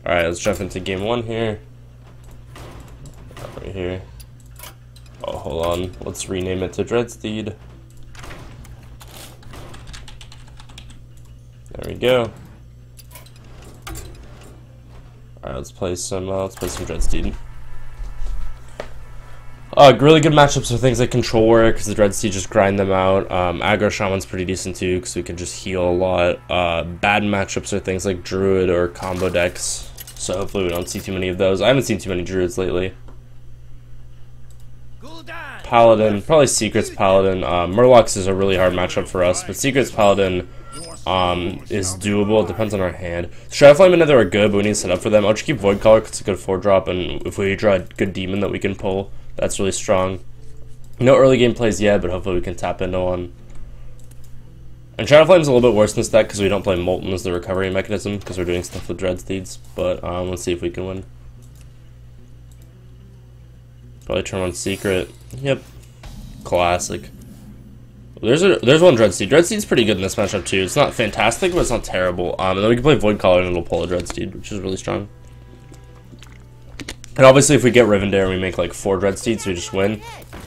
Alright, let's jump into game 1 here. Right here. Oh, hold on. Let's rename it to Dreadsteed. There we go. Alright, let's play some Dreadsteed. Really good matchups are things like Control Warrior, because the Dreadsteed just grind them out. Aggro Shaman's pretty decent too, because we can just heal a lot. Bad matchups are things like Druid or combo decks, so hopefully we don't see too many of those. I haven't seen too many Druids lately. Paladin, probably Secrets Paladin. Murlocs is a really hard matchup for us, but Secrets Paladin is doable. It depends on our hand. Shadowflame and Nether are good, but we need to set up for them. I'll just keep Void Caller because it's a good 4-drop, and if we draw a good demon that we can pull, that's really strong. No early game plays yet, but hopefully we can tap into one. And Shadowflame's a little bit worse than this deck because we don't play Molten as the recovery mechanism because we're doing stuff with Dreadsteeds, but let's see if we can win. Probably turn on Secret. Yep. Classic. There's one Dreadsteed. Dreadsteed's pretty good in this matchup too. It's not fantastic, but it's not terrible. And then we can play Void Caller and it'll pull a Dreadsteed, which is really strong. And obviously if we get Rivendare and we make like 4 Dreadsteeds, we just win.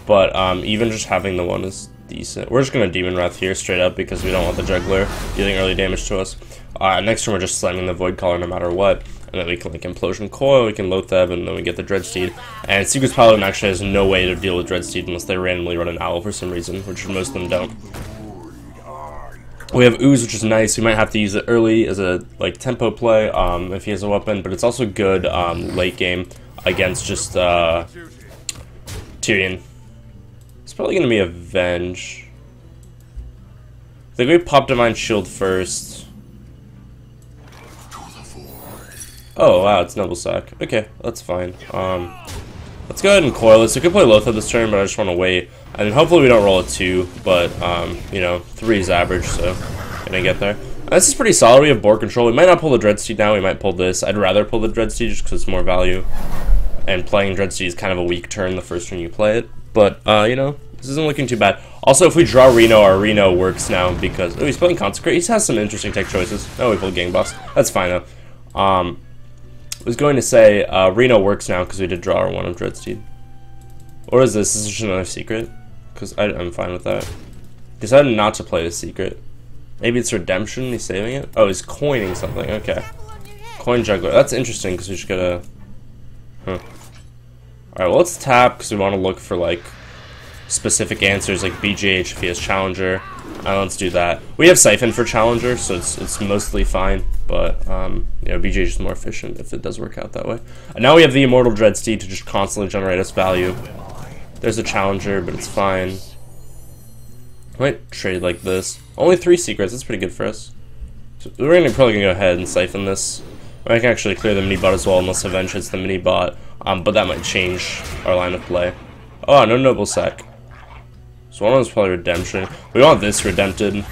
But even just having the one is decent. We're just going to Demon Wrath here straight up because we don't want the Juggler dealing early damage to us. Next turn we're just slamming the Void Caller no matter what. And then we can like Implosion Coil, we can Loatheb, and then we get the Dreadsteed. And Secret's Paladin actually has no way to deal with Dreadsteed unless they randomly run an Owl for some reason, which most of them don't. We have Ooze, which is nice. We might have to use it early as a like tempo play if he has a weapon, but it's also good late game against just Tyrion. It's probably going to be Avenge. I think we pop Divine Shield first. Oh wow, it's Noble Sack. Okay, that's fine. Let's go ahead and coil this. We could play Loatheb this turn, but I just want to wait. And then hopefully we don't roll a 2, but you know, 3 is average, so gonna get there. This is pretty solid. We have board control. We might not pull the Dreadsteed now, we might pull this. I'd rather pull the Dreadsteed just because it's more value. And playing Dreadsteed is kind of a weak turn the first turn you play it. But you know, this isn't looking too bad. Also, if we draw Reno, our Reno works now because oh, he's playing Consecrate. He has some interesting tech choices. Oh, we pulled Gang Boss. That's fine though. I was going to say Reno works now because we did draw our one of Dreadsteed. Or is this? Is this just another secret? Because I'm fine with that. Decided not to play the secret. Maybe it's Redemption. He's saving it. Oh, he's coining something. Okay. Coin Juggler. That's interesting because we just gotta. Huh. All right. Well, let's tap because we want to look for like specific answers like BGH if he has Challenger. Let's do that. We have Siphon for Challenger, so it's mostly fine. But you know, BGH is more efficient if it does work out that way. And now we have the Immortal Dreadsteed to just constantly generate us value. There's a Challenger, but it's fine. Might trade like this. Only 3 secrets. That's pretty good for us. So we're probably gonna go ahead and siphon this. I can actually clear the mini bot as well, unless Avenge hits the mini bot. But that might change our line of play. Oh, no Noble Sack. So one of them is probably Redemption. We want this Redempted.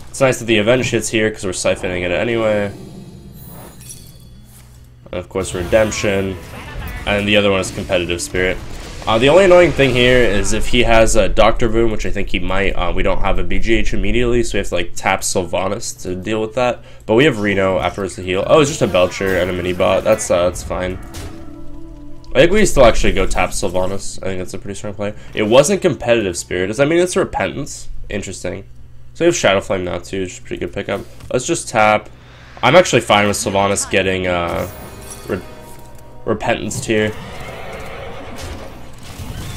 It's nice that the Avenge hits here because we're siphoning it anyway. And of course, Redemption. And the other one is Competitive Spirit. The only annoying thing here is if he has a Doctor Boom, which I think he might, we don't have a BGH immediately, so we have to like tap Sylvanas to deal with that. But we have Reno afterwards to heal. Oh, it's just a Belcher and a mini bot. That's fine. I think we still actually go tap Sylvanas. I think that's a pretty strong play. It wasn't Competitive Spirit. Does that mean it's Repentance? Interesting. So we have Shadowflame now too, which is a pretty good pickup. Let's just tap. I'm actually fine with Sylvanas getting Repentance here.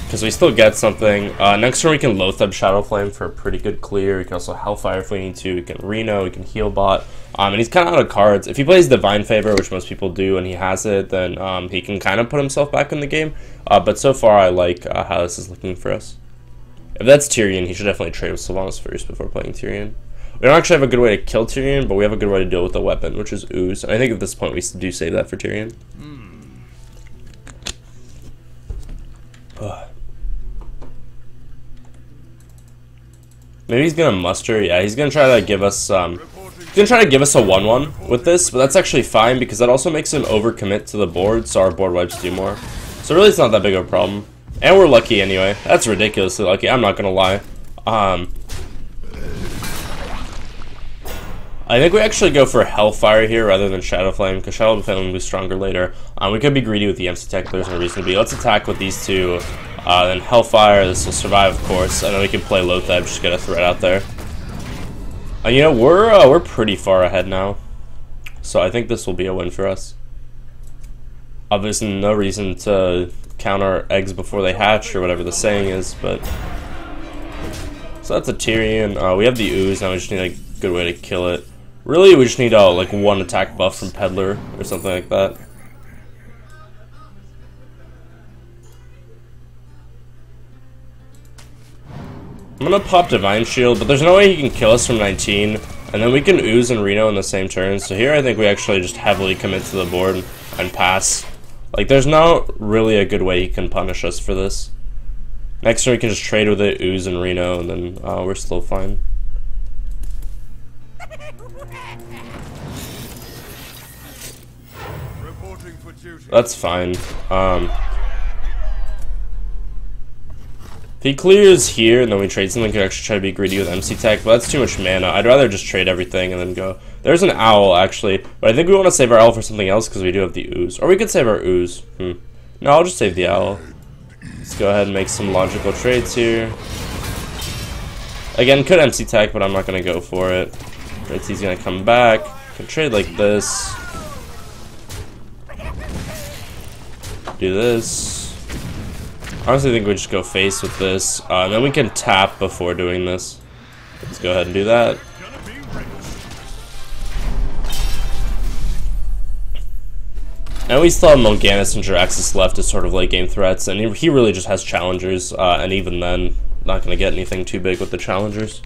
Because we still get something. Next turn we can Loatheb Shadowflame for a pretty good clear. We can also Hellfire if we need to. We can Reno, we can Heal Bot. And he's kind of out of cards. If he plays Divine Favor, which most people do, and he has it, then he can kind of put himself back in the game. But so far I like how this is looking for us. If that's Tyrion, he should definitely trade with Sylvanas first before playing Tyrion. We don't actually have a good way to kill Tyrion, but we have a good way to deal with the weapon, which is Ooze. And I think at this point we do save that for Tyrion. Maybe he's gonna muster. Yeah, he's gonna try to give us he's gonna try to give us a 1/1 with this, but that's actually fine because that also makes him overcommit to the board, so our board wipes do more. So really, it's not that big of a problem, and we're lucky anyway. That's ridiculously lucky. I'm not gonna lie. I think we actually go for Hellfire here rather than Shadow Flame, because Shadow Flame will be stronger later. We could be greedy with the MC tech, but there's no reason to be. Let's attack with these two. Then Hellfire, this will survive, of course. I know we can play Lothab, just get a threat out there. And you know, we're pretty far ahead now. So I think this will be a win for us. Obviously, no reason to count our eggs before they hatch, or whatever the saying is, but... So that's a Tyrion. We have the Ooze, now we just need a good way to kill it. Really, we just need like one attack buff from Peddler, or something like that. I'm gonna pop Divine Shield, but there's no way he can kill us from 19, and then we can Ooze and Reno in the same turn, so here I think we actually just heavily commit to the board and pass. Like, there's not really a good way he can punish us for this. Next turn we can just trade with it, Ooze and Reno, and then we're still fine. That's fine. If he clears here and then we trade something, we could actually try to be greedy with MC Tech, but that's too much mana. I'd rather just trade everything and then go. There's an Owl, actually, but I think we want to save our Owl for something else because we do have the Ooze. Or we could save our Ooze. No, I'll just save the Owl. Let's go ahead and make some logical trades here. Again, could MC Tech, but I'm not going to go for it. He's going to come back. Could trade like this. Do this. Honestly, I think we just go face with this. And then we can tap before doing this. Let's go ahead and do that. And we still have Morganis and Jiraxis left as sort of late game threats, and he really just has challengers, and even then, not going to get anything too big with the challengers.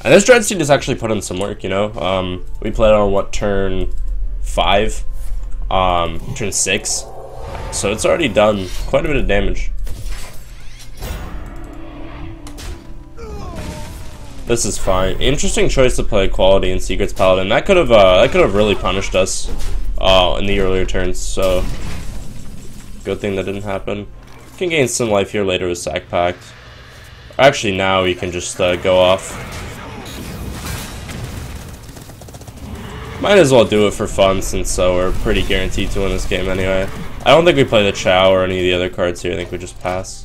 And this Dreadsteed has actually put in some work, you know. We played on, what, turn 5? Turn 6? So it's already done quite a bit of damage. This is fine. Interesting choice to play Quality and Secrets Paladin. That could have really punished us in the earlier turns. So good thing that didn't happen. Can gain some life here later with Sack Pact. Actually, now we can just go off. Might as well do it for fun since we're pretty guaranteed to win this game anyway. I don't think we play the Chow or any of the other cards here. I think we just pass.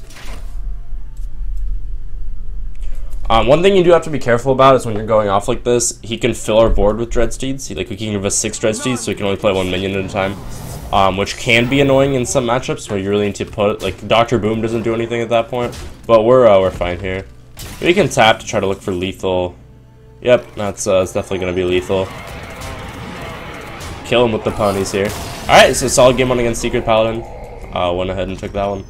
One thing you do have to be careful about is when you're going off like this, he can fill our board with Dreadsteeds. We can give us 6 Dreadsteeds, so we can only play 1 minion at a time, which can be annoying in some matchups where you really need to put, like, Dr. Boom doesn't do anything at that point, but we're fine here. We can tap to try to look for lethal. Yep, that's definitely going to be lethal. Kill him with the ponies here. Alright, so solid game 1 against Secret Paladin. Went ahead and took that one.